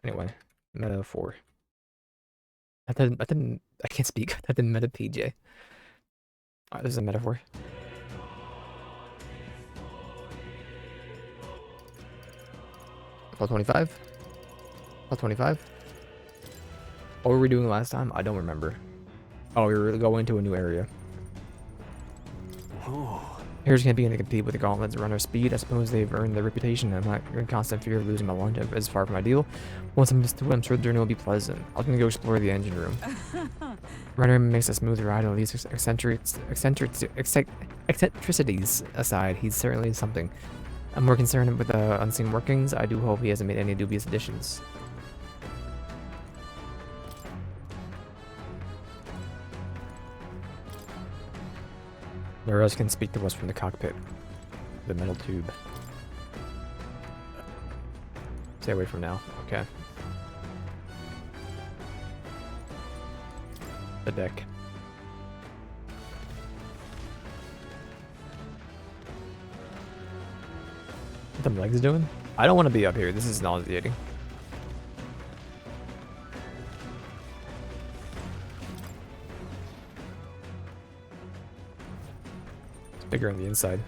Anyway, metaphor. I can't speak. I didn't meta PJ. Alright, this is a metaphor. Plus 25? Plus 25? What were we doing last time? I don't remember. Oh, we were going to a new area. Here's gonna be gonna compete with the gauntlets runner speed. I suppose they've earned their reputation. I'm not in constant fear of losing my lunch as far from ideal. Once I'm used to it, I'm sure the journey will be pleasant. I'm gonna go explore the engine room. Runner makes a smooth ride, and leaves eccentricities aside. He's certainly something. I'm more concerned with the unseen workings. I do hope he hasn't made any dubious additions. Laura's can speak to us from the cockpit. The metal tube. Stay away from now. Okay. The deck. What the legs doing? I don't want to be up here. This is nauseating. It's bigger on the inside.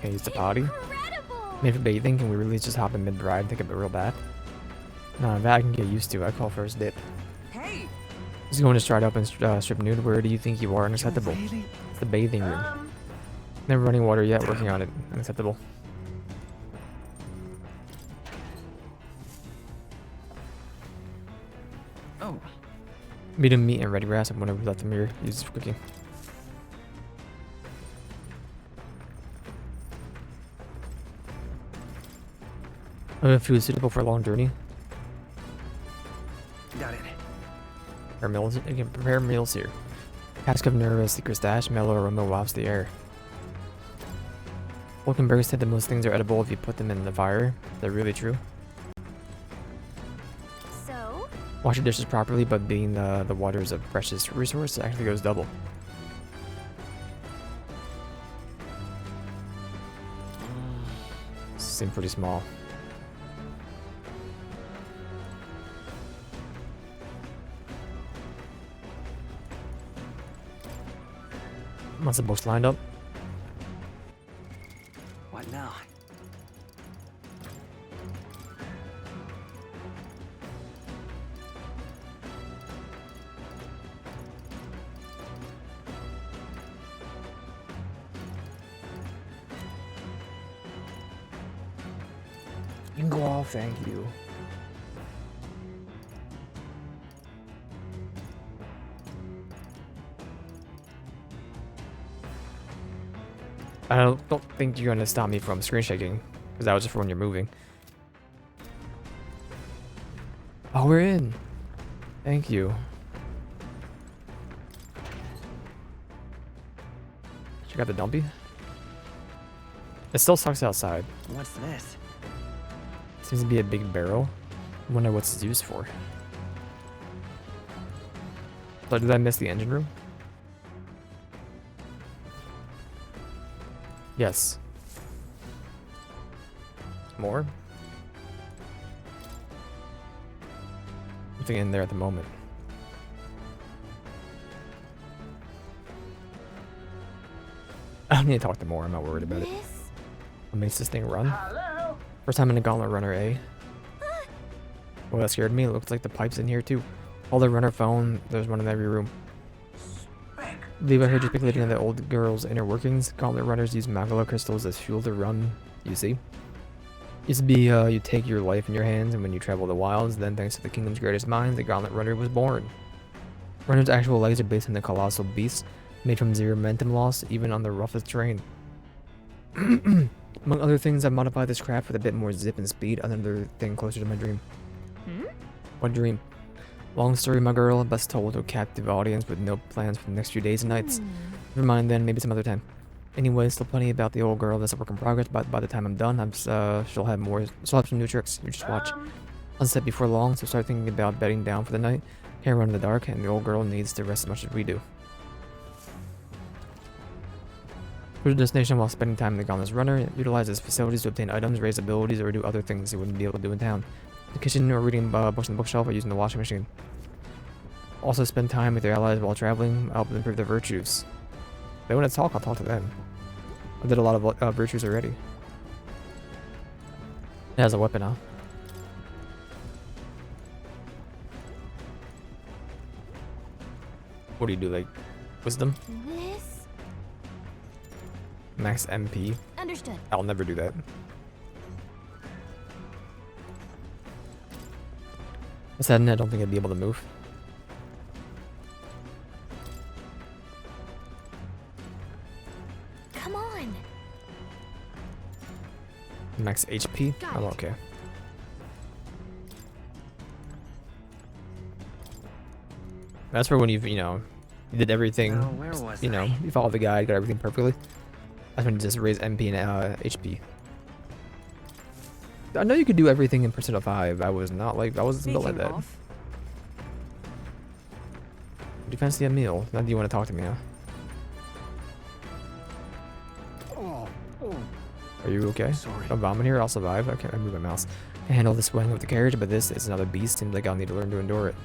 Can use the potty. Maybe bathing. Can we really just hop in mid-ride and take a real bath? Nah, that I can get used to. I call first dip. Hey. He's going to stride up and strip nude. Where do you think you are? Unacceptable. Really? It's the bathing room. Never running water yet. Working on it. Unacceptable. Oh. Meet him, meat and ready grass. And whenever we left him here, use for cooking. Food suitable for a long journey. Got it. Prepare meals here. Cask of nervous, secret stash, mellow aroma wafts the air. Wolkenberg said that most things are edible if you put them in the fire. They're really true. So? Wash your dishes properly, but being the water is a precious resource, it actually goes double. Seem pretty small. Lots of books lined up. What now? You can go off, thank you. I don't think you're gonna stop me from screen shaking, because that was just for when you're moving. Oh, we're in. Thank you. Check out the dumpy. It still sucks outside. What's this? Seems to be a big barrel. I wonder what's it's used for. So did I miss the engine room? Yes. More? Nothing in there at the moment. I don't need to talk to more. I'm not worried about it. What makes this thing run? Hello? First time in a gauntlet runner, eh? Well, that scared me. It looks like the pipe's in here too. Call the runner phone. There's one in every room. Leave, I heard you speculating on the old girl's inner workings. Gauntlet runners use magma crystals as fuel to run, you see. Used to be, you take your life in your hands, and when you travel the wilds, then thanks to the kingdom's greatest minds, the gauntlet runner was born. Runner's actual legs are based on the colossal beasts, made from zero momentum loss, even on the roughest terrain. Among other things, I've modified this craft with a bit more zip and speed, another thing closer to my dream. What dream? Long story, my girl, best told to a captive audience with no plans for the next few days and nights. Never mind then, maybe some other time. Anyway, still plenty about the old girl that's a work in progress, but by the time I'm done, she'll have some new tricks. You just watch. Sunset before long, so start thinking about bedding down for the night. Can't run in the dark, and the old girl needs to rest as much as we do. Reach a destination while spending time in the Gauntlet's Runner. Utilize its facilities to obtain items, raise abilities, or do other things you wouldn't be able to do in town. The kitchen or reading books on the bookshelf or using the washing machine. Also spend time with your allies while traveling, help them improve their virtues. If they want to talk, I'll talk to them. I did a lot of virtues already. It has a weapon, huh? What do you do, like wisdom? This? Max MP? Understood. I'll never do that. I said I don't think I'd be able to move. Come on. Max HP? Got I'm it. okay. That's for when you've, you did everything. Now, where was You I? you followed the guide, got everything perfectly. That's when you just raise MP and HP. I know you could do everything in Persona 5. I wasn't built like Speaking that. of, Do you fancy a meal? Now do you want to talk to me, huh? Are you okay? Sorry. If I'm vomit here, I'll survive. I can't move my mouse. I can handle this swing with the carriage, but this is another beast. Seems like I'll need to learn to endure it.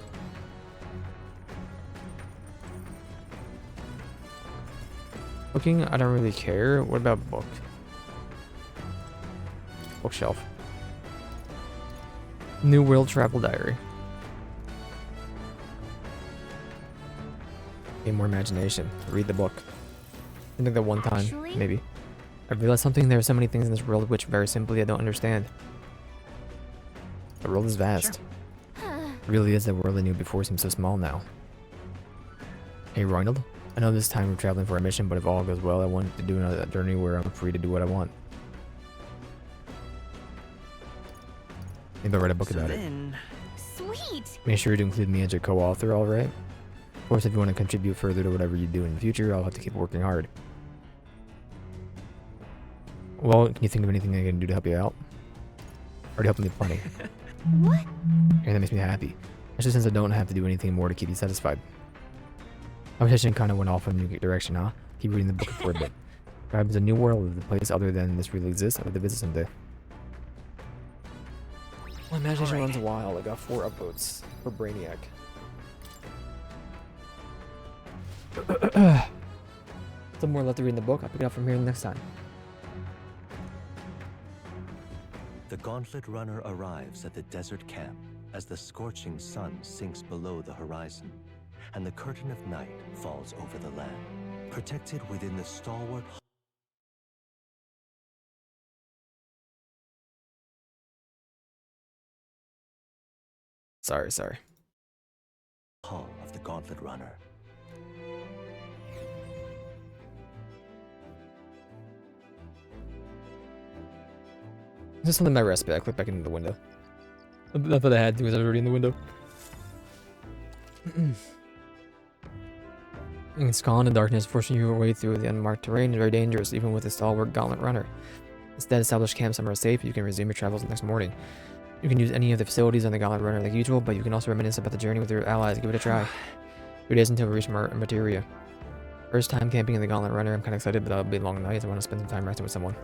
Cooking, I don't really care. What about book? Bookshelf. New World Travel Diary. Need more imagination. Read the book. I think that one time, Actually? maybe. I realized something. There are so many things in this world which, very simply, I don't understand. The world is vast. It really is. The world I knew before seems so small now. Hey, Ronald. I know this time we're traveling for a mission, but if all goes well, I want to do another journey where I'm free to do what I want. Maybe I'll write a book so about it. then, Sweet. Make sure to include me as your co-author, alright? Of course, if you want to contribute further to whatever you do in the future, I'll have to keep working hard. Well, can you think of anything I can do to help you out? Already helping me plenty. What? And that makes me happy. Especially since I don't have to do anything more to keep you satisfied. Conversation kind of went off in a new direction, huh? Keep reading the book for a bit. Perhaps a new world of the place other than this really exists. I'd like to visit someday. My imagination runs wild. I got 4 upvotes for Brainiac. Some more left to read in the book. I'll pick it up from here next time. The Gauntlet Runner arrives at the desert camp as the scorching sun sinks below the horizon, and the curtain of night falls over the land. Protected within the stalwart Sorry. hull of the Gauntlet Runner. Just something my recipe. I clicked back into the window. That's what I had to because I was already in the window. It's gone in darkness, forcing your way through the unmarked terrain is very dangerous, even with a stalwart Gauntlet Runner. Instead, establish camp somewhere safe. You can resume your travels the next morning. You can use any of the facilities on the Gauntlet Runner like usual, but you can also reminisce about the journey with your allies. Give it a try. 2 days until we reach Materia. First time camping in the Gauntlet Runner. I'm kind of excited, but that'll be a long night. I want to spend some time resting with someone.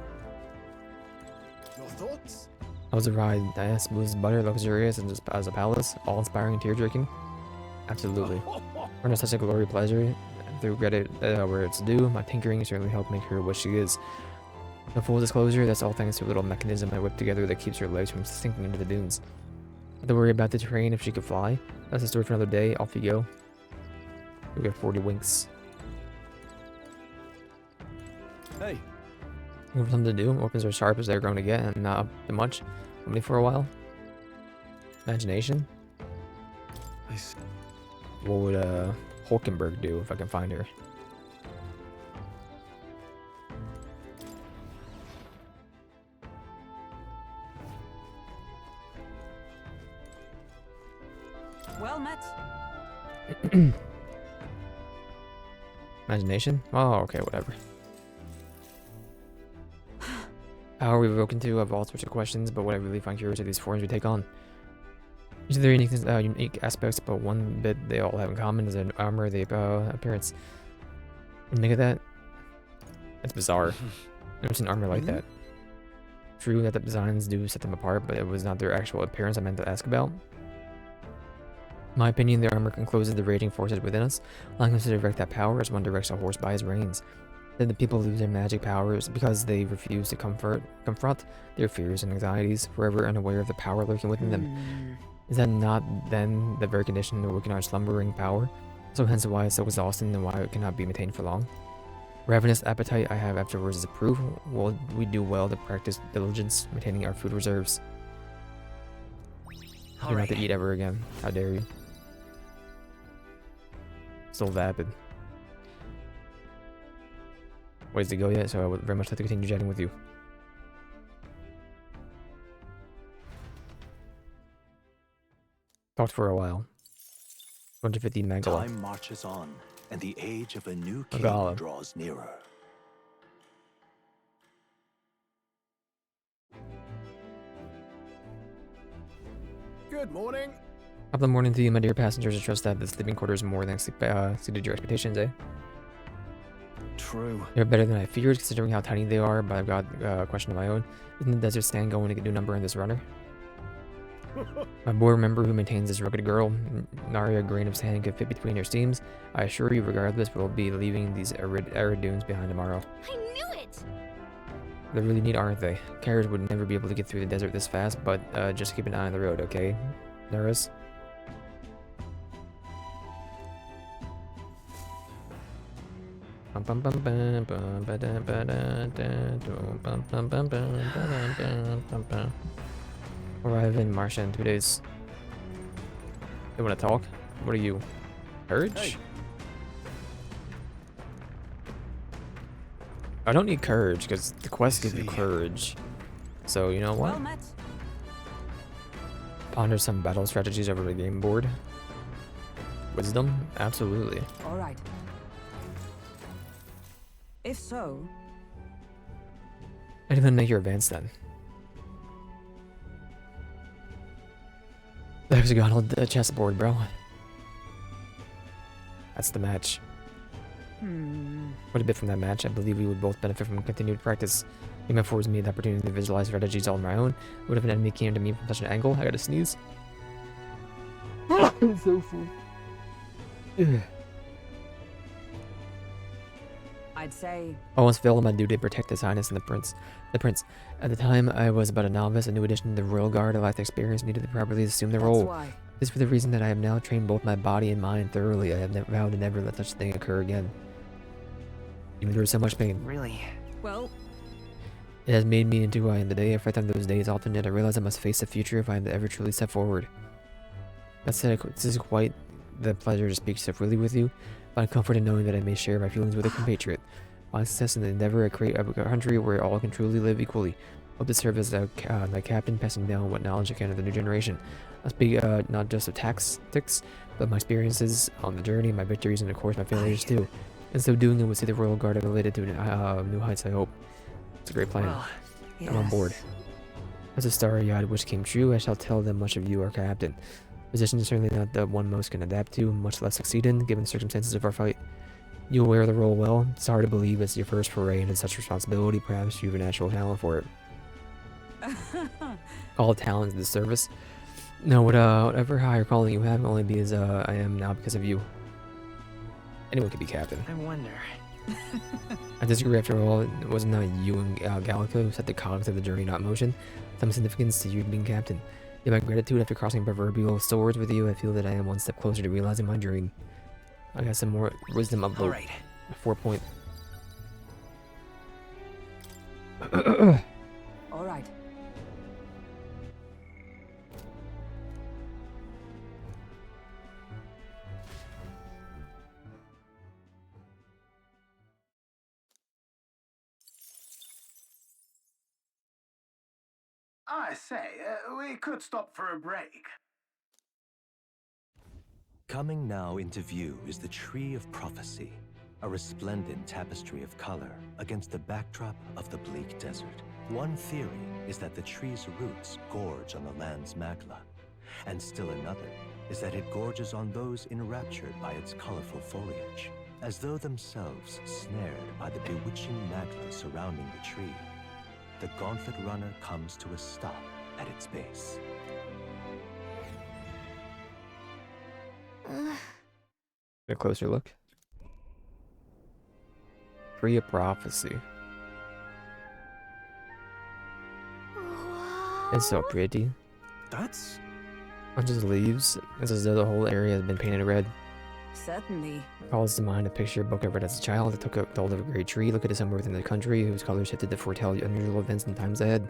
Your thoughts? How was the ride? Nice, smooth as butter, luxurious, and just as a palace, all-inspiring, tear-jerking. Absolutely. Earn such a glory pleasure. To regret it where it's due, my tinkering certainly helped make her what she is. No full disclosure, that's all thanks to a little mechanism I whipped together that keeps her legs from sinking into the dunes. Not to worry about the terrain if she could fly. That's a story for another day. Off you go. We got 40 winks. Hey, Looking for something to do. Weapons are sharp as they're going to get, and not up to much. Only for a while. Imagination. I see. What would Hulkenberg do if I can find her? well met. Imagination? Oh, okay, whatever. How are we broken to? I have all sorts of questions, but what I really find curious are these forms we take on. Each of their unique aspects, but one bit they all have in common is their armor, the appearance. And think of that. It's bizarre. I've never seen armor like that. True that the designs do set them apart, but it was not their actual appearance I meant to ask about. In my opinion, their armor encloses the raging forces within us, allowing us to direct that power as one directs a horse by his reins. Then the people lose their magic powers because they refuse to confront their fears and anxieties, forever unaware of the power lurking within them. Is that not then the very condition to awaken our slumbering power? So hence why it's so exhausting and why it cannot be maintained for long. Ravenous appetite I have afterwards is a proof. Will we do well to practice diligence, maintaining our food reserves? You're not to eat ever again. How dare you? Still vapid. Ways to go yet, so I would very much like to continue chatting with you. Talked for a while. 250 Megala. Time marches on, and the age of a new king Megala. draws nearer. Good morning. Top of the morning to you, my dear passengers. I trust that the sleeping quarters more than exceeded your expectations, eh? True. They're better than I feared, considering how tiny they are, but I've got a question of my own. Isn't the desert stand going to get a new number in this runner? My boy member who maintains this rugged girl, nary a grain of sand could fit between her steams. I assure you, regardless, we'll be leaving these arid dunes behind tomorrow. I knew it! They're really neat, aren't they? Carriers would never be able to get through the desert this fast, but just keep an eye on the road, okay, Norris? Arrive in Marcia in 2 days. You want to talk? What are you? Courage? Hey. I don't need courage because the quest gives you courage. So you know what? Well met. Ponder some battle strategies over the game board. Wisdom? Absolutely. All right. If so, I didn't even make your advance then. The hexagonal chessboard, bro. That's the match. Quite a bit from that match. I believe we would both benefit from continued practice. Game affords me the opportunity to visualize strategies all on my own. What if an enemy came to me from such an angle? I gotta sneeze. It's so full. I'd say I once failed on my duty to protect His Highness and the Prince. At the time, I was but a novice, a new addition to the royal guard. I lacked experience needed to properly assume the that's role. why. This for the reason that I have now trained both my body and mind thoroughly. I have vowed to never let such a thing occur again. Even through so much pain. Really? Well, It has made me into who I am today. I reflect on those days often, yet I realize I must face the future if I am to ever truly step forward. That said, this is quite the pleasure to speak so freely with you. Find comfort in knowing that I may share my feelings with a compatriot. Find success in the endeavor to create a country where all can truly live equally. Hope to serve as my captain, passing down what knowledge I can to the new generation. I speak not just of tactics, but my experiences on the journey, my victories, and of course my failures too. In so doing, I will see the royal guard elevated to new heights, I hope. It's a great plan. Well, I'm on board. As a starry-eyed wish came true, I shall tell them much of you, our captain. Position is certainly not the one most can adapt to, much less succeed in, given the circumstances of our fight. You will wear the role well. It's hard to believe it's your first foray into such responsibility. Perhaps you have a natural talent for it. All talent is the service. No, whatever higher calling you have can only be as I am now because of you. Anyone could be captain. I wonder. I disagree after all. It wasn't not you and Gallico who set the cogs of the journey not in motion. Some significance to you being captain. In my gratitude after crossing proverbial swords with you, I feel that I am one step closer to realizing my dream. I got some more wisdom upvote. Alright. 4 point. all right. I say, we could stop for a break. Coming now into view is the Tree of Prophecy, a resplendent tapestry of color against the backdrop of the bleak desert. One theory is that the tree's roots gorge on the land's magla, and still another is that it gorges on those enraptured by its colorful foliage. as though themselves snared by the bewitching magma surrounding the tree. The Gauntlet Runner comes to a stop at its base. A closer look. Tree of Prophecy. It's so pretty. That's... Not just leaves. It's as though the whole area has been painted red. Certainly. Calls to mind a picture book I read as a child that took up the hold of a great tree located somewhere within the country whose colors shifted to foretell unusual events in times ahead.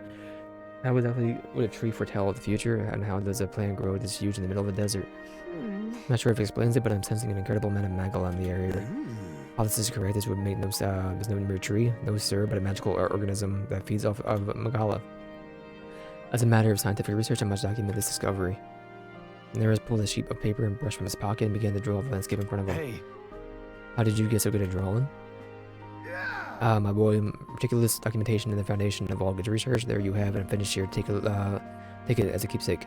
How exactly would a tree foretell the future, and how does a plant grow this huge in the middle of a desert? I'm not sure if it explains it, but I'm sensing an incredible amount of magma in the area. All this is correct, this would make no is no mere tree, no sir, but a magical organism that feeds off of Magala. As a matter of scientific research, I must document this discovery. Neris pulled a sheet of paper and brush from his pocket and began to draw the landscape in front of him. Hey. How did you get so good at drawing? My boy, meticulous documentation and the foundation of all good research. There you have it, finished here. Take it as a keepsake.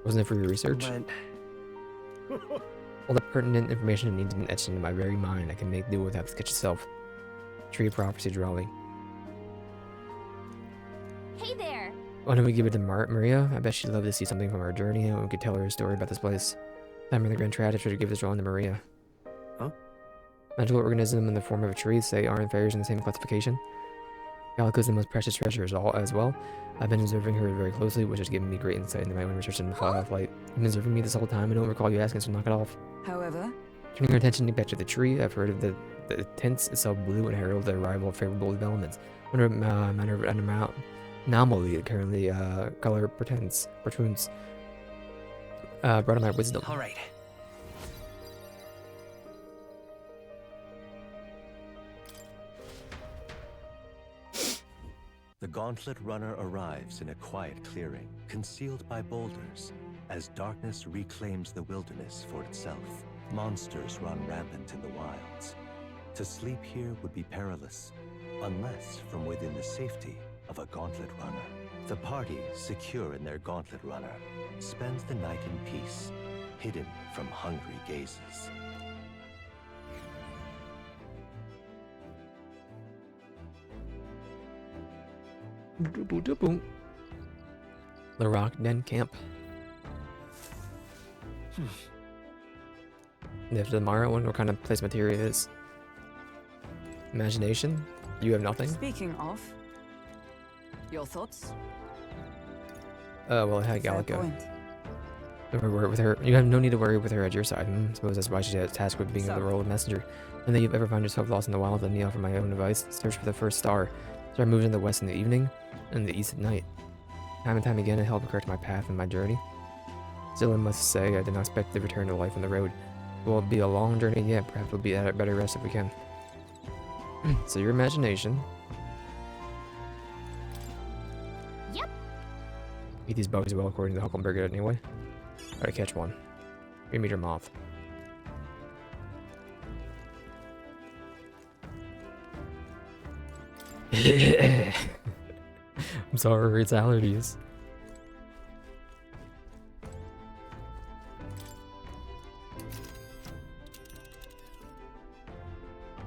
Wasn't it for your research? All the pertinent information needs to be etched into my very mind. I can make do without the sketch itself. Tree of Prophecy drawing. Hey there. Why don't we give it to Maria? I bet she'd love to see something from our journey, and we could tell her a story about this place. I'm in the Grand Triad. I should give this drawing to Maria. Huh? Magical organism in the form of a tree. Say, aren't fairies in the same classification? Calico is the most precious treasure as well. I've been observing her very closely, which has given me great insight into my own research in flight. You've been observing me this whole time. I don't recall you asking, so knock it off. However, Turning your attention back to the tree, I've heard of the tints itself blue and herald the arrival of favorable developments. Wonder manner of anomaly currently color portends. Brought on my wisdom. All right. The Gauntlet Runner arrives in a quiet clearing, concealed by boulders, as darkness reclaims the wilderness for itself. Monsters run rampant in the wilds. To sleep here would be perilous, unless from within the safety of a Gauntlet Runner. The party, secure in their Gauntlet Runner, spends the night in peace, hidden from hungry gazes. The Rock Den Camp. After the Mara one, what kind of place material is? Imagination? You have nothing? speaking of, your thoughts? Well, I had Fair Gallica. point. Never worry with her. You have no need to worry with her at your side. Suppose that's why she's tasked with being So- the role of messenger. And then you've ever found yourself lost in the wild, let me offer my own advice. Search for the first star. Star moves in the west in the evening, and the east at night. Time and time again, it helped correct my path and my journey. Still, I must say, I did not expect to return to life on the road. It will be a long journey yet. Perhaps we'll be at a better rest if we can. So your imagination. Yep. Eat these bugs well, according to Huckleberry anyway. Gotta catch one. Give me your moth. I'm sorry, it's allergies.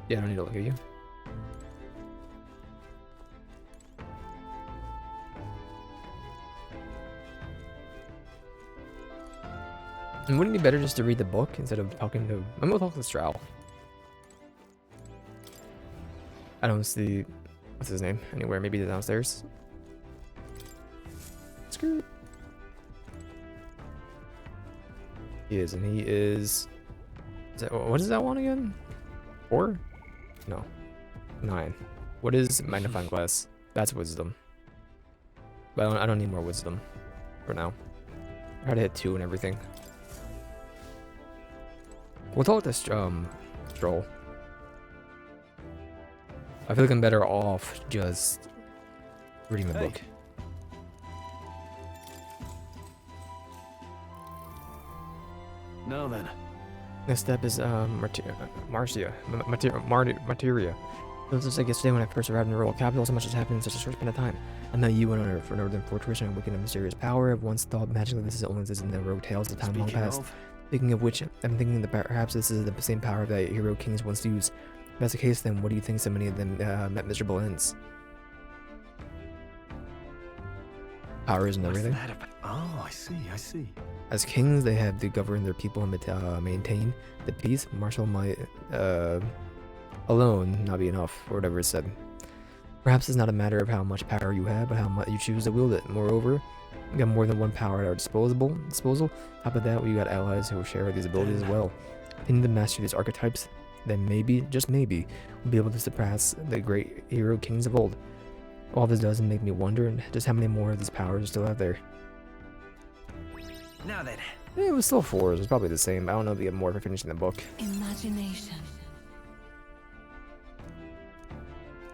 Yeah, I don't need to look at you. And wouldn't it be better just to read the book instead of talking to... I'm gonna talk to Stroud. I don't see... What's his name? Anywhere, maybe downstairs. Screw. He is, and he is that, what is that one again? 4? No. 9. What is magnifying glass? That's wisdom. But I don't need more wisdom for now. I had to hit 2 and everything. We'll talk to Stroll. I feel like I'm better off just reading the book. Now then. Next step is Materia. It was just like yesterday when I first arrived in the royal capital. So much has happened in such a short span of time. I met you and on a northern fortress and awakened a mysterious power. I've once thought magically this is only this in the rogue tales of time long Speaking past. of, Speaking of which, I'm thinking that perhaps this is the same power that hero kings once used. If that's the case, then what do you think so many of them met miserable ends? Powers and everything. What's that about? Oh, I see. As kings, they have to govern their people and maintain the peace. Marshall might alone not be enough, or whatever is said. Perhaps it's not a matter of how much power you have, but how much you choose to wield it. Moreover, we got more than one power at our disposal. Top of that, we got allies who share these abilities as well. Pinning to master these archetypes, then maybe, just maybe, we'll be able to surpass the great hero kings of old. All this does make me wonder just how many more of these powers are still out there. Now then. It was still 4, it's probably the same. I don't know if you get more for finishing the book. Imagination.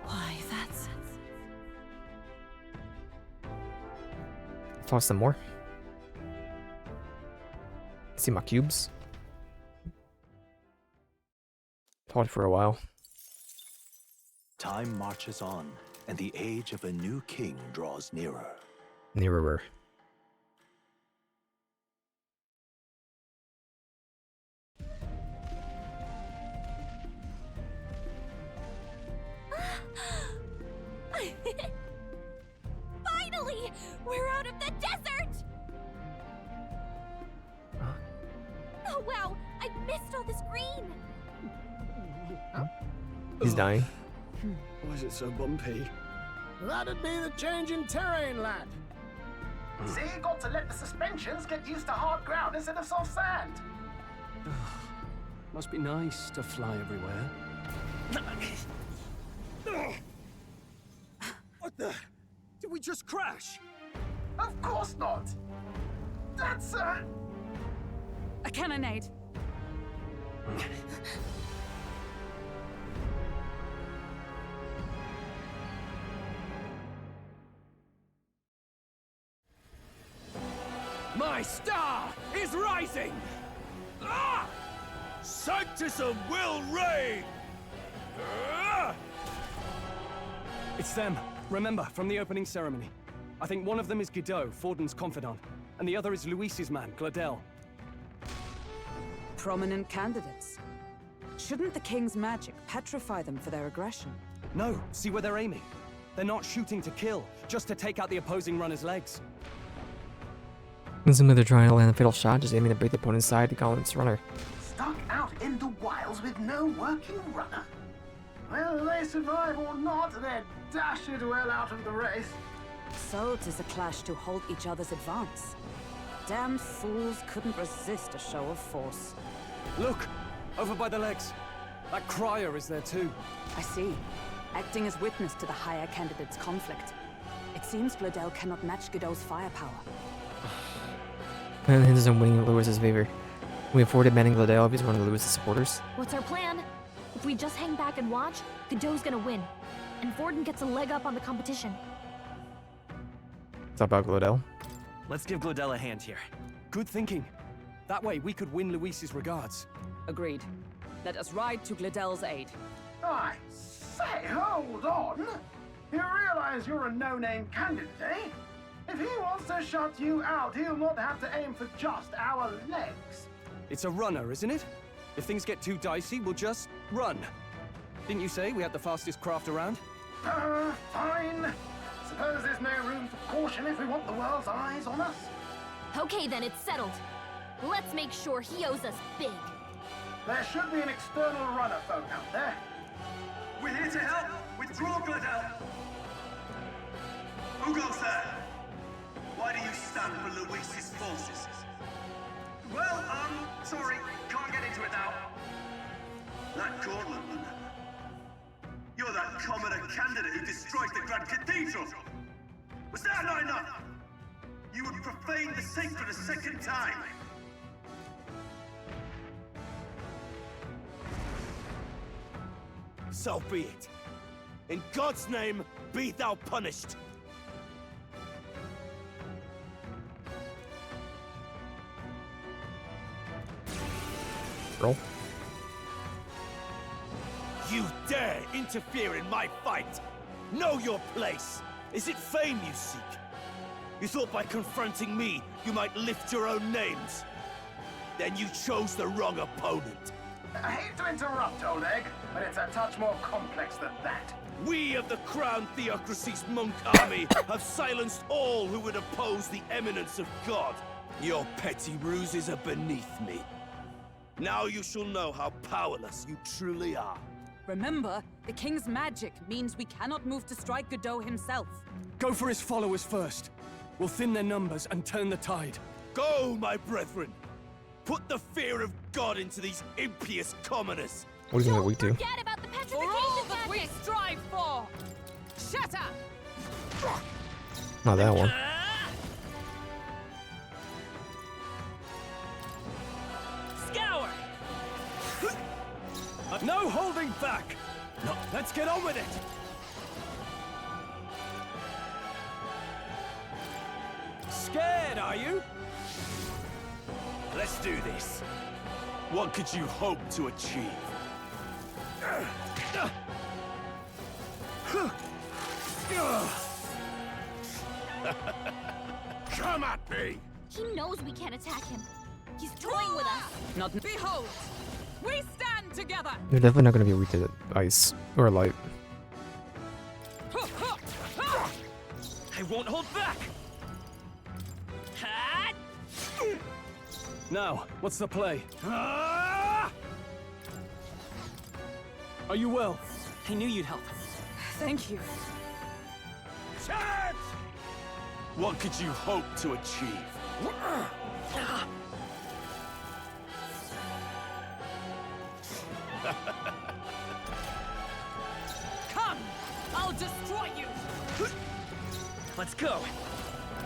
Why, that's... Toss some more. See my cubes. Talked for a while. Time marches on, and the age of a new king draws nearer. Nearer. Finally! We're out of the desert! Huh? Oh wow! I missed all this green! He's dying. Why is it so bumpy? That'd be the change in terrain, lad. See, you got to let the suspensions get used to hard ground instead of soft sand. Must be nice to fly everywhere. What the? Did we just crash? Of course not. That's A cannonade. My star is rising! Ah! Sanctism will reign! Ah! It's them. Remember, from the opening ceremony. I think one of them is Godot, Forden's confidant, and the other is Luis's man, Gladel. Prominent candidates. Shouldn't the king's magic petrify them for their aggression? No, see where they're aiming. They're not shooting to kill, just to take out the opposing runner's legs. Assuming they're trying to land a fatal shot, just aiming to break the opponent's side to gauntlet's runner. stuck out in the wilds with no working runner. Whether they survive or not, they're dashed well out of the race. So 'tis a clash to halt each other's advance. Damned fools couldn't resist a show of force. Look! Over by the legs. That crier is there too. I see. Acting as witness to the higher candidate's conflict. It seems Gladel cannot match Godot's firepower. Plan hinges on winning Lewis's favor. We afforded banning Gladel if he's one of Lewis's supporters. What's our plan? If we just hang back and watch, Godot's gonna win. And Forden gets a leg up on the competition. It's about Gladel. Let's give Gladel a hand here. Good thinking. That way we could win Luis's regards. Agreed. Let us ride to Gladel's aid. I say, hold on. You realize you're a no-name candidate, eh? If he wants to shut you out, he'll not have to aim for just our legs. It's a runner, isn't it? If things get too dicey, we'll just run. Didn't you say we had the fastest craft around? Fine. Suppose there's no room for caution if we want the world's eyes on us. Okay then, it's settled. Let's make sure he owes us big. There should be an external runner phone out there. We're here to help! Withdraw, Gladel! Who goes there? Why do you stand for Luis's forces? Well, sorry, can't get into it now. That gauntlet, you're that commoner candidate who destroyed the Grand Cathedral! Was that not enough? You would profane the sacred a second time! So be it. In God's name, be thou punished. Roll. You dare interfere in my fight! Know your place! Is it fame you seek? You thought by confronting me, you might lift your own names? Then you chose the wrong opponent. I hate to interrupt, Old Egg, but it's a touch more complex than that. We of the Crown Theocracy's monk army have silenced all who would oppose the eminence of God. Your petty ruses are beneath me. Now you shall know how powerless you truly are. Remember, the king's magic means we cannot move to strike Godot himself. Go for his followers first. We'll thin their numbers and turn the tide. Go, my brethren! Put the fear of God into these impious commoners! What are you gonna weak to? Forget about the For all petrification that we magic! strive for! Shatter! Not that one. Scour! No holding back! No, let's get on with it! Scared, are you? Let's do this. What could you hope to achieve? Come at me! He knows we can't attack him. He's toying with us. Not behold! We stand together! You're definitely not gonna be weak to ice or light. I won't hold back! Now, what's the play? Are you well? I knew you'd help. Thank you. Chance! What could you hope to achieve? Come! I'll destroy you! Let's go.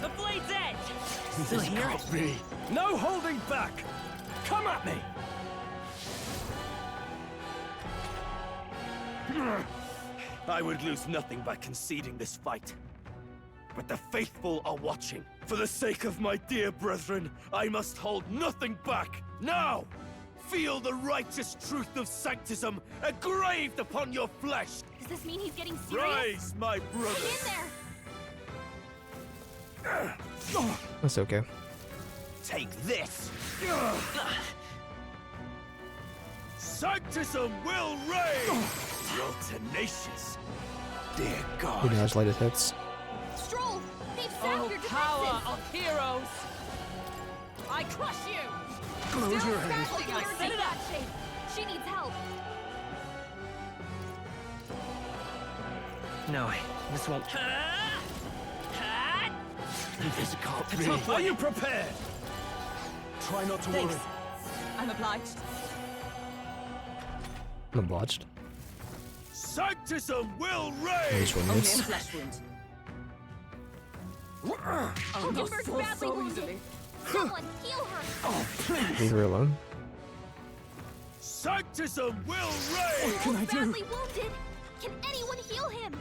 The blade's edge. Still here? Me. No holding back. Come at me. I would lose nothing by conceding this fight. But the faithful are watching. For the sake of my dear brethren, I must hold nothing back. Now! Feel the righteous truth of sanctism engraved upon your flesh. Does this mean he's getting serious? Rise, my Hang brothers. in there! That's okay. Take this. Sanctism will reign. You're tenacious. Dear God. You know, as light as hits. Stroll! They've sapped Oh, your power defenses! of heroes! I crush you! Close your Stop eyes. holding her in that shape! She needs help! No, this won't. This can't be. Are you prepared? Try not to worry. I'm obliged. I'm obliged. Sanctism will I reign. just run Only a this. flesh wound. Hulkenberg's badly so wounded! easily. Someone heal her! Leave her alone. Sanctism will reign. What can I do? Badly wounded! Can anyone heal him?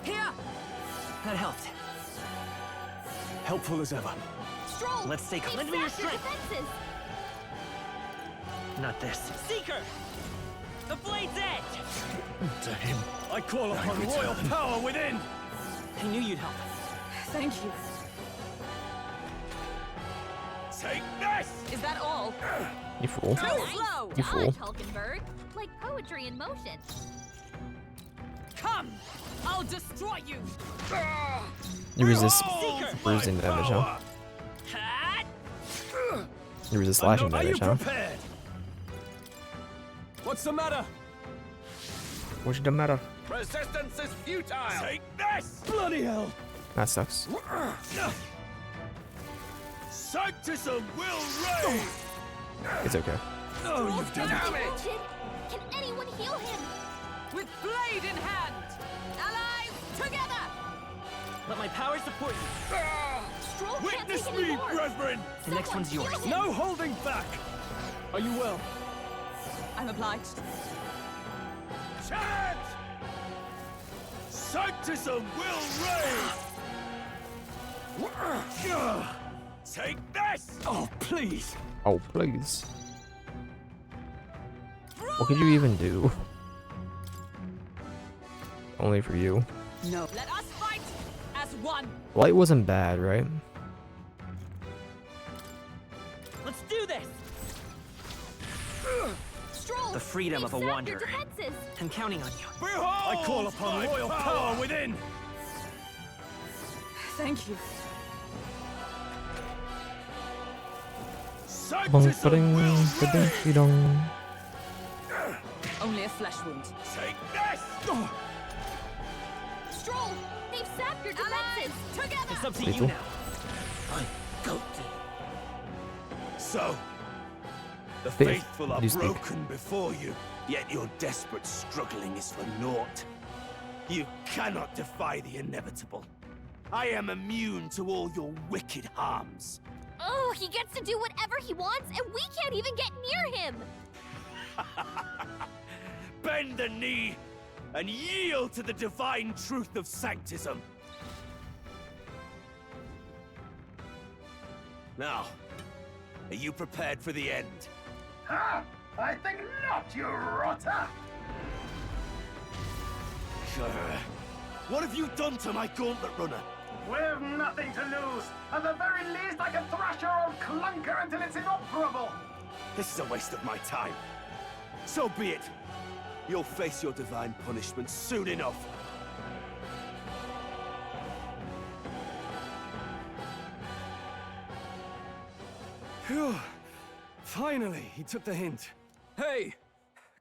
Here! That helped. Helpful as ever. Stroll! Let's take- They've lend me your sapped strength. defenses! Not this. Seeker! The blade's edge! To him. I call upon royal power within! I knew you'd help. Thank you. Take this. Is that all? You fool. Too slow! You fool. Dodge, Hulkenberg! Like poetry in motion. Come! I'll destroy you! You resist Hold bruising my damage, huh? power. You resist slashing Are you damage, huh? prepared? What's the matter? What should matter? Resistance is futile. Take this. Bloody hell! That sucks. Sanctism will reign. It's okay. Oh, you've done it! Badly wounded! Can anyone heal him? With blade in hand! Allies, together! Let my power support you. Stroll can't Witness take me, any more! brethren. The next Someone one's yours. heal him. No holding back! Are you well? I'm obliged. Chant. Sanctism will reign. Take this. Oh, please! Oh, please. What could you even do? Only for you. No. Let us fight as one. Light wasn't bad, right? Let's do this! Stroll, The freedom we've of a sapped your wanderer. defenses. I'm counting on you. Behold I call upon my royal power within! Thank you. Bong, ba-ding, dong. Only a flesh wound. Take this! Stroll, they've sapped your defenses. Together. It's up to Lethal. you now. I'm guilty. So, the Faith. faithful What are do you think? broken before you, yet your desperate struggling is for naught. You cannot defy the inevitable. I am immune to all your wicked harms. Oh, he gets to do whatever he wants, and we can't even get near him. Bend the knee and yield to the divine truth of sanctism. Now, are you prepared for the end? Ha! I think not, you rotter! What have you done to my gauntlet runner? We've nothing to lose. At the very least, I can thrash your old clunker until it's inoperable. This is a waste of my time. So be it. You'll face your divine punishment soon enough. Phew. Finally, he took the hint. Hey!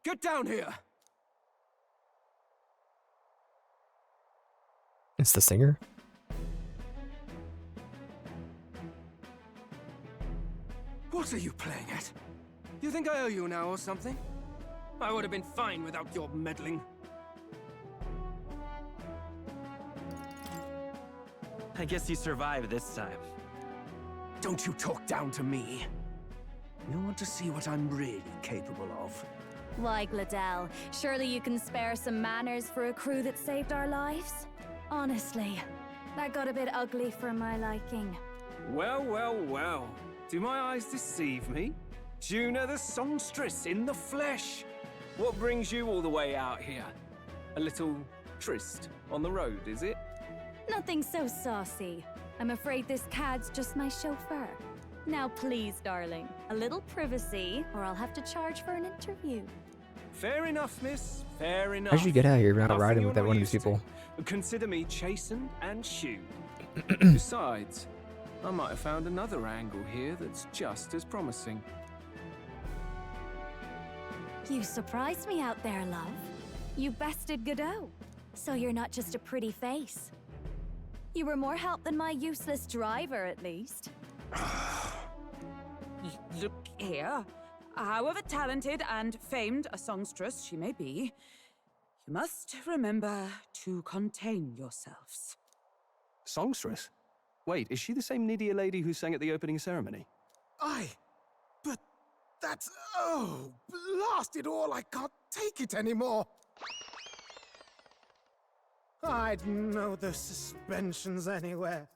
Get down here! It's the singer. What are you playing at? You think I owe you now or something? I would have been fine without your meddling. I guess you survived this time. Don't you talk down to me. You want to see what I'm really capable of. Why, Gladell, surely you can spare some manners for a crew that saved our lives? Honestly, that got a bit ugly for my liking. Well, well, well. Do my eyes deceive me? Juna the songstress in the flesh. What brings you all the way out here? A little tryst on the road, is it? Nothing so saucy. I'm afraid this cad's just my chauffeur. Now please, darling, a little privacy, or I'll have to charge for an interview. Fair enough, miss. Fair enough. How should you get out of here? You're not Nothing riding you're with that not one of these used to. people. Consider me chastened and shoed. Besides, I might have found another angle here that's just as promising. You surprised me out there, love. You bested Godot. So you're not just a pretty face. You were more help than my useless driver, at least. Look here. However talented and famed a songstress she may be, you must remember to contain yourselves. Songstress? Wait, is she the same Nidia lady who sang at the opening ceremony? Aye, but that's... oh, blast it all, I can't take it anymore. I'd know those suspensions anywhere.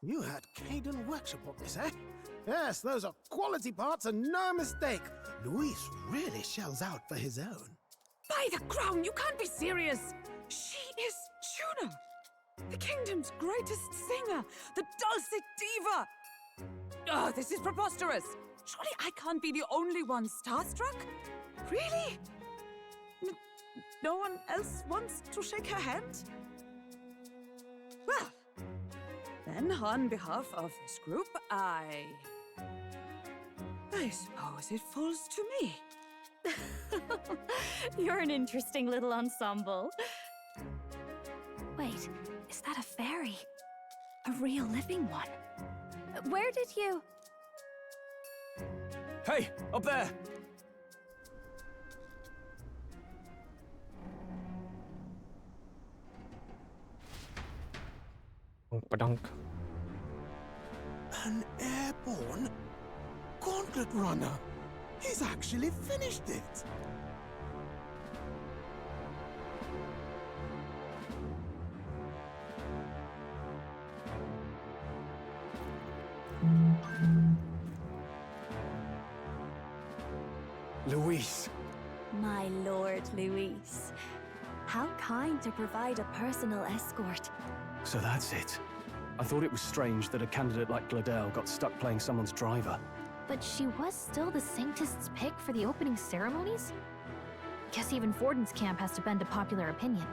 You had Caden workshop on this, eh? Yes, those are quality parts and no mistake. Luis really shells out for his own. By the crown, you can't be serious! She is Juna! The kingdom's greatest singer! The dulcet diva! Oh, this is preposterous! Surely I can't be the only one starstruck? Really? No one else wants to shake her hand? Well, then on behalf of this group, I suppose it falls to me. You're an interesting little ensemble. Wait, is that a fairy? A real living one? Where did you... Hey, up there! Badunk. An airborne gauntlet runner. He's actually finished it. Luis, My Lord Luis. How kind to provide a personal escort. So that's it. I thought it was strange that a candidate like Gladel got stuck playing someone's driver. But she was still the Sanctist's pick for the opening ceremonies? Guess even Forden's camp has to bend to popular opinion.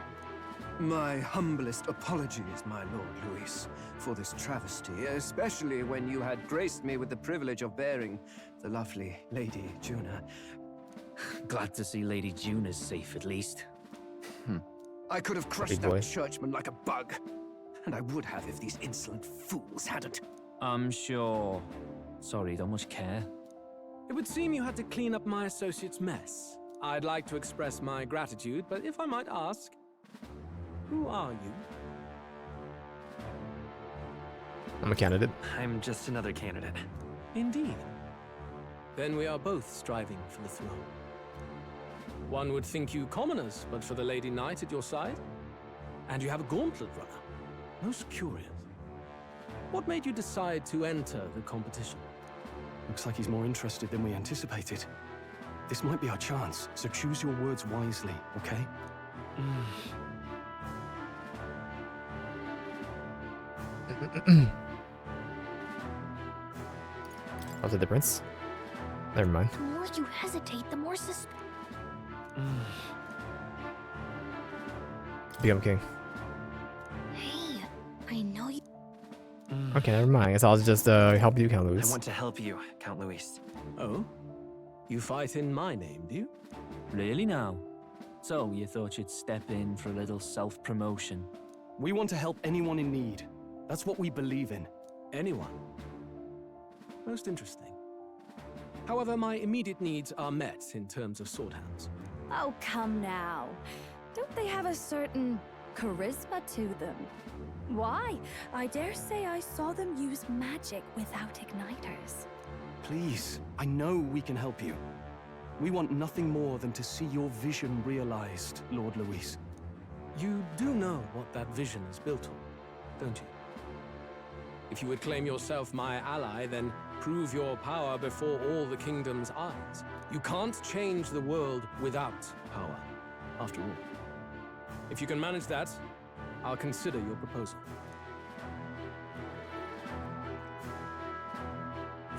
My humblest apologies, my Lord Luis, for this travesty, especially when you had graced me with the privilege of bearing the lovely Lady Juna. Glad to see Lady Juna's safe at least. I could have crushed Big boy. that churchman like a bug, and I would have if these insolent fools hadn't. I'm sure. Sorry, don't much care. It would seem you had to clean up my associate's mess. I'd like to express my gratitude, but if I might ask, who are you? I'm a candidate. I'm just another candidate. Indeed. Then we are both striving for the throne. One would think you commoners, but for the Lady Knight at your side. And you have a gauntlet runner. Most curious. What made you decide to enter the competition? Looks like he's more interested than we anticipated. This might be our chance, so choose your words wisely, okay? I'll take the prince. Never mind. The more you hesitate, the more Become king. Hey, I know you. Okay, never mind. I guess I'll just help you, Count I Louis. want to help you, Count Luis. Oh? You fight in my name, do you? Really now? So, you thought you'd step in for a little self-promotion? We want to help anyone in need. That's what we believe in. Anyone? Most interesting. However, my immediate needs are met in terms of sword hands. Oh, come now. Don't they have a certain charisma to them? Why? I dare say I saw them use magic without igniters. Please, I know we can help you. We want nothing more than to see your vision realized, Lord Luis. You do know what that vision is built on, don't you? If you would claim yourself my ally, then prove your power before all the kingdom's eyes. You can't change the world without power, after all. If you can manage that, I'll consider your proposal.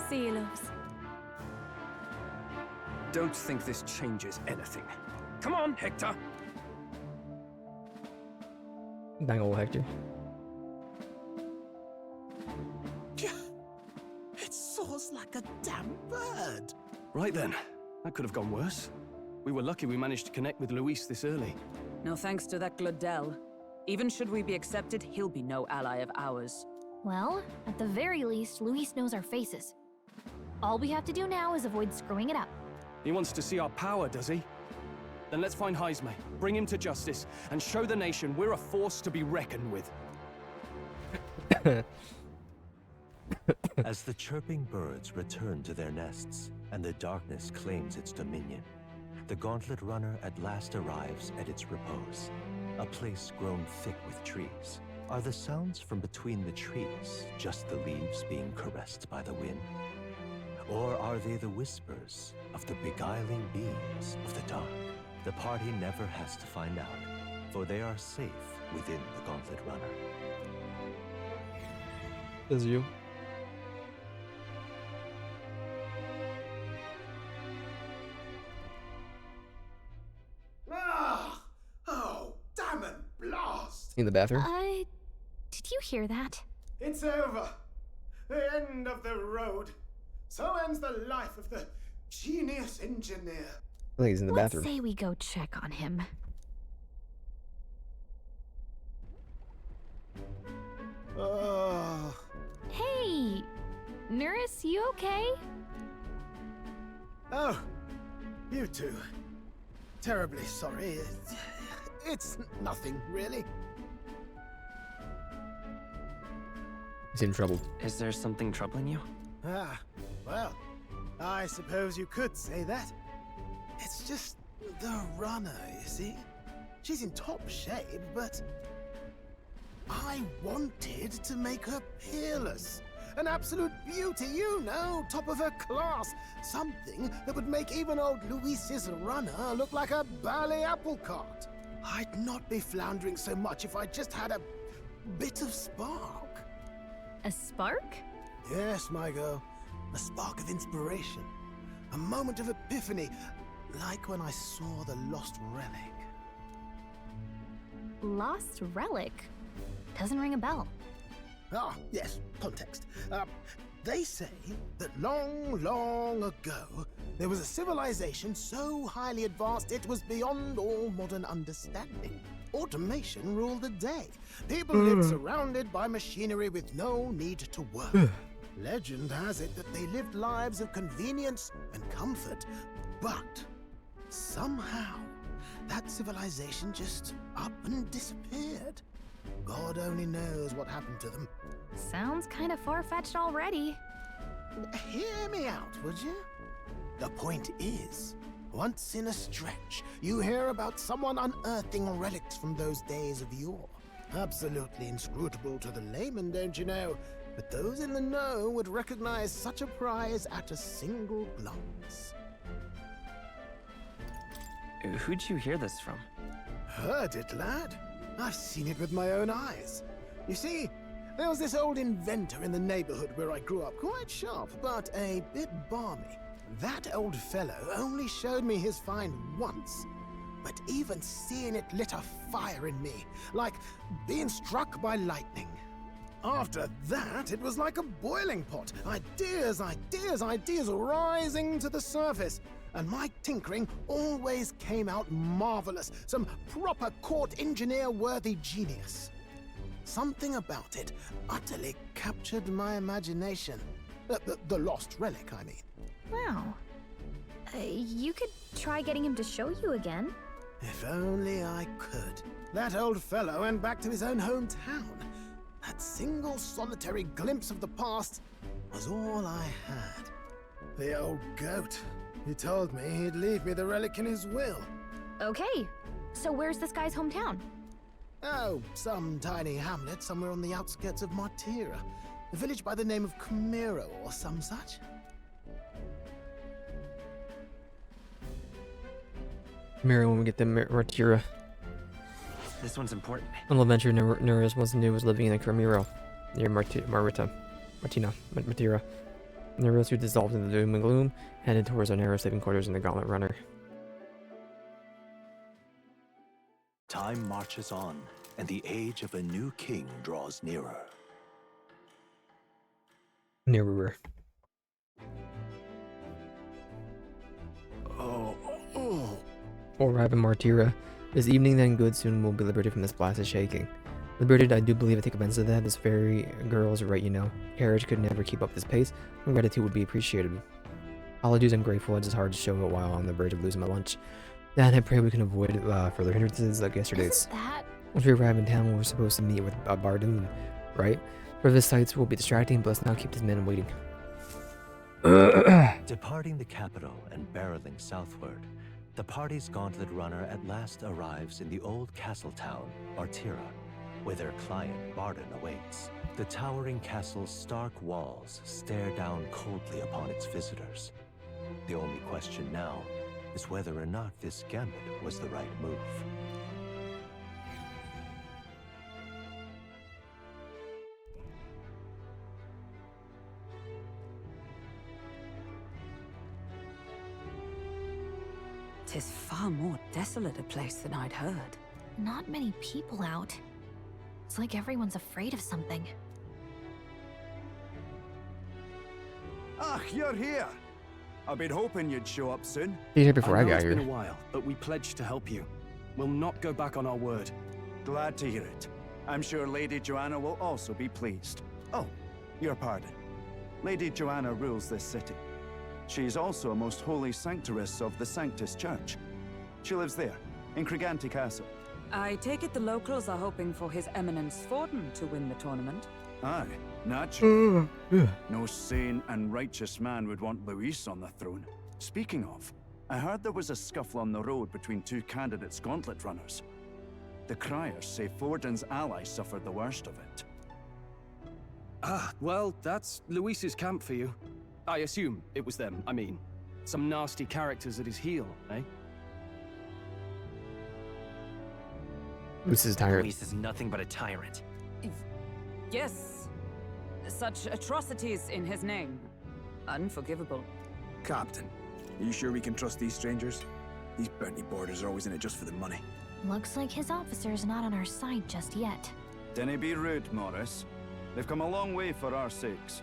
See you, loves. Don't think this changes anything. Come on, Hector! Dang old Hector. It soars like a damn bird. Right then, that could have gone worse. We were lucky we managed to connect with Luis this early. No thanks to that Gladel. Even should we be accepted, he'll be no ally of ours. Well, at the very least, Luis knows our faces. All we have to do now is avoid screwing it up. He wants to see our power, does he? Then let's find Heisme, bring him to justice, and show the nation we're a force to be reckoned with. As the chirping birds return to their nests and the darkness claims its dominion, the Gauntlet Runner at last arrives at its repose, a place grown thick with trees. Are the sounds from between the trees just the leaves being caressed by the wind? Or are they the whispers of the beguiling beams of the dark? The party never has to find out, for they are safe within the Gauntlet Runner. Is you. Ah! Oh, damn and blast! In the bathroom. Did you hear that? It's over. The end of the road. So ends the life of the genius engineer. I think he's in the Let's bathroom. say we go check on him. Oh. Hey! Nurse, you okay? Oh, you two. Terribly sorry. It's nothing, really. He's in trouble. Is there something troubling you? Ah, well, I suppose you could say that. It's just the runner, you see? She's in top shape, but I wanted to make her peerless. An absolute beauty, you know, top of her class. Something that would make even old Luis's runner look like a ballet apple cart. I'd not be floundering so much if I just had a bit of spark. A spark? Yes, my girl. A spark of inspiration. A moment of epiphany, like when I saw the lost relic. Lost relic? Doesn't ring a bell. Ah, yes, context. They say that long, long ago, there was a civilization so highly advanced it was beyond all modern understanding. Automation ruled the day. People lived surrounded by machinery with no need to work. Legend has it that they lived lives of convenience and comfort, but somehow that civilization just up and disappeared. God only knows what happened to them. Sounds kind of far-fetched already. Hear me out, would you? The point is, once in a stretch, you hear about someone unearthing relics from those days of yore. Absolutely inscrutable to the layman, don't you know? But those in the know would recognize such a prize at a single glance. Who'd you hear this from? Heard it, lad. I've seen it with my own eyes. You see, there was this old inventor in the neighborhood where I grew up, quite sharp, but a bit balmy. That old fellow only showed me his find once, but even seeing it lit a fire in me, like being struck by lightning. After that, it was like a boiling pot. Ideas, ideas, ideas rising to the surface. And my tinkering always came out marvelous. Some proper court engineer-worthy genius. Something about it utterly captured my imagination. The lost relic, I mean. Wow. You could try getting him to show you again. If only I could. That old fellow went back to his own hometown. That single solitary glimpse of the past was all I had. The old goat. He told me he'd leave me the relic in his will. Okay, so where's this guy's hometown? Oh, some tiny hamlet somewhere on the outskirts of Martira. A village by the name of Camiro or some such. Mirror when we get the Martira. This one's important. An adventure Nereus once knew was living in a Camiro near Martira. Nereus, who dissolved in the doom and gloom, headed towards our narrow sleeping quarters in the Gauntlet Runner. Time marches on, and the age of a new king draws nearer. Nearer. Or arrive in Martira. This evening then good soon will be liberated from this blast of shaking. Liberated, I do believe I take offense to that. This fairy girl is right, you know. Carriage could never keep up this pace, and gratitude would be appreciated. Apologies, I'm grateful. It's just hard to show it while on the verge of losing my lunch. Then I pray we can avoid further hindrances like yesterday's. Once we arrive in town, we're supposed to meet with Barden, right? For this sights will be distracting, but let's not keep this man waiting. Departing the capital and barreling southward, the party's gauntlet runner at last arrives in the old castle town, Martira, where their client Barden awaits. The towering castle's stark walls stare down coldly upon its visitors. The only question now is whether or not this gambit was the right move. Tis far more desolate a place than I'd heard. Not many people out. It's like everyone's afraid of something. Ah, you're here! I've been hoping you'd show up soon. He's here before I know got it's here. been a while, but we pledged to help you. We'll not go back on our word. Glad to hear it. I'm sure Lady Joanna will also be pleased. Oh, your pardon. Lady Joanna rules this city. She's also a most holy sanctoress of the Sanctus Church. She lives there, in Criganti Castle. I take it the locals are hoping for His Eminence Forden to win the tournament. Aye, naturally. No sane and righteous man would want Luis on the throne. Speaking of, I heard there was a scuffle on the road between two candidates gauntlet runners. The criers say Forden's ally suffered the worst of it. Ah, well, that's Luis's camp for you. I assume it was them, I mean. Some nasty characters at his heel, eh? Luis is tired. Luis is nothing but a tyrant. Yes. Such atrocities in his name. Unforgivable. Captain, are you sure we can trust these strangers? These bounty boarders are always in it just for the money. Looks like his officer's not on our side just yet. Dinna be rude, Morris. They've come a long way for our sakes.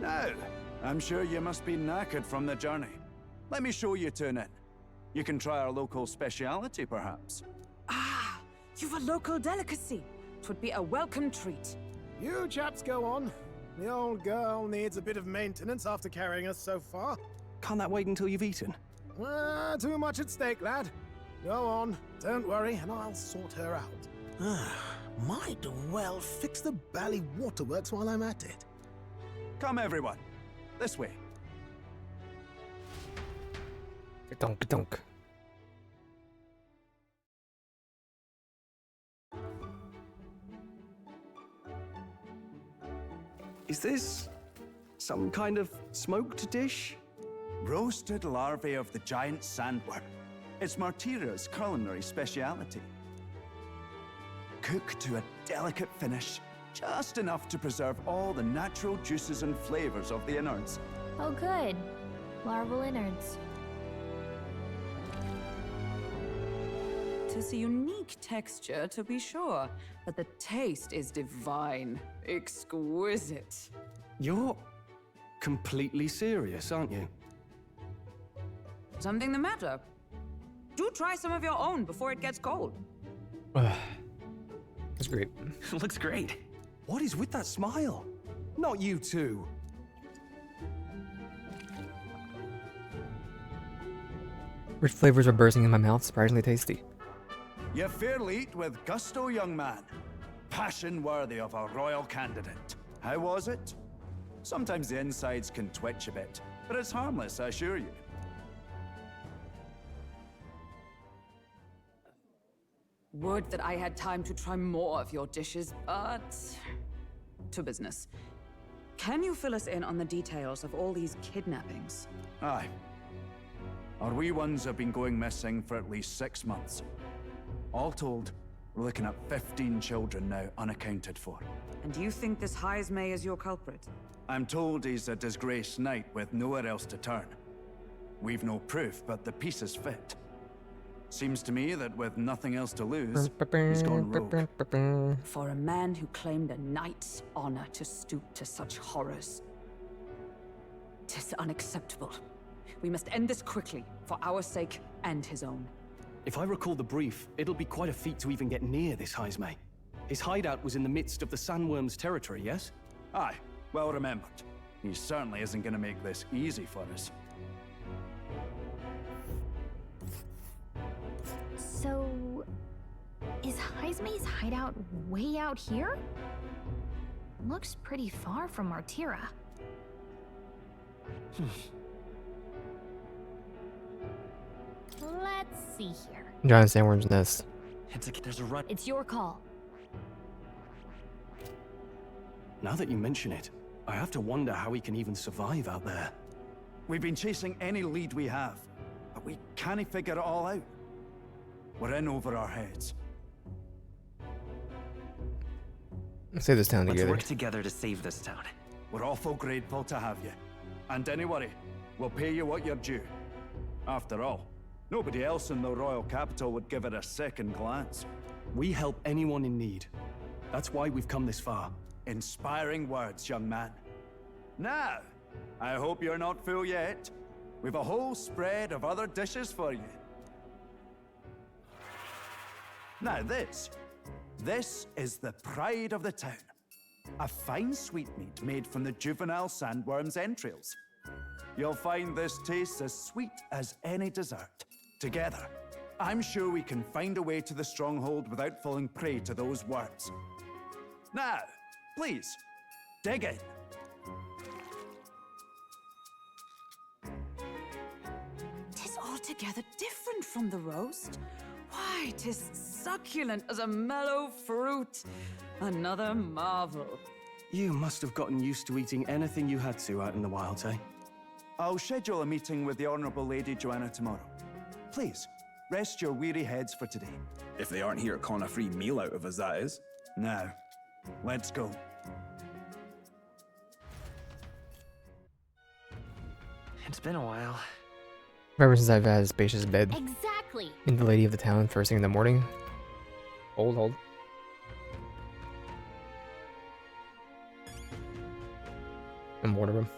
Now, I'm sure you must be knackered from the journey. Let me show you to an inn. You can try our local speciality, perhaps. Ah, you've a local delicacy. 'Twould be a welcome treat. You chaps go on. The old girl needs a bit of maintenance after carrying us so far. Can't that wait until you've eaten? Too much at stake, lad. Go on, don't worry, and I'll sort her out. Might well fix the Bally waterworks while I'm at it. Come, everyone. This way. Dunk, dunk. Is this some kind of smoked dish? Roasted larvae of the giant sandworm. It's Martira's culinary speciality. Cooked to a delicate finish, just enough to preserve all the natural juices and flavors of the innards. Oh good. Larval innards. Tis a unique texture, to be sure, but the taste is divine. Exquisite. You're completely serious, aren't you? Something the matter? Do try some of your own before it gets cold. That's great. Looks great. What is with that smile? Not you two. Rich flavors are bursting in my mouth, surprisingly tasty. You fairly eat with gusto, young man. Passion worthy of a royal candidate. How was it? Sometimes the insides can twitch a bit, but it's harmless, I assure you. Would that I had time to try more of your dishes, but... to business. Can you fill us in on the details of all these kidnappings? Aye. Our wee ones have been going missing for at least 6 months. All told, we're looking at 15 children now unaccounted for. And you think this Heismay is your culprit? I'm told he's a disgraced knight with nowhere else to turn. We've no proof, but the pieces fit. Seems to me that with nothing else to lose, he's gone rogue. For a man who claimed a knight's honor to stoop to such horrors. 'Tis unacceptable. We must end this quickly, for our sake and his own. If I recall the brief, it'll be quite a feat to even get near this Heismay. His hideout was in the midst of the Sandworm's territory, yes? Aye, well remembered. He certainly isn't going to make this easy for us. So... is Heismay's hideout way out here? Looks pretty far from Martira. Let's see here. Giant sandworm's nest. There's a run. It's your call. Now that you mention it, I have to wonder how he can even survive out there. We've been chasing any lead we have, but we can't figure it all out. We're in over our heads. Let's save this town Let's together. work together to save this town. We're awful grateful to have you. And don't worry, we'll pay you what you're due. After all, nobody else in the royal capital would give it a second glance. We help anyone in need. That's why we've come this far. Inspiring words, young man. Now, I hope you're not full yet. We've a whole spread of other dishes for you. Now this is the pride of the town. A fine sweetmeat made from the juvenile sandworm's entrails. You'll find this tastes as sweet as any dessert. Together, I'm sure we can find a way to the stronghold without falling prey to those worms. Now, please, dig in. 'Tis altogether different from the roast. Why, 'tis succulent as a mellow fruit. Another marvel. You must have gotten used to eating anything you had to out in the wilds, eh? I'll schedule a meeting with the Honourable Lady Joanna tomorrow. Please, rest your weary heads for today. If they aren't here calling a free meal out of us, that is. Now, let's go. It's been a while. Ever since I've had a spacious bed. Exactly. In the lady of the town first thing in the morning. Hold. And water room.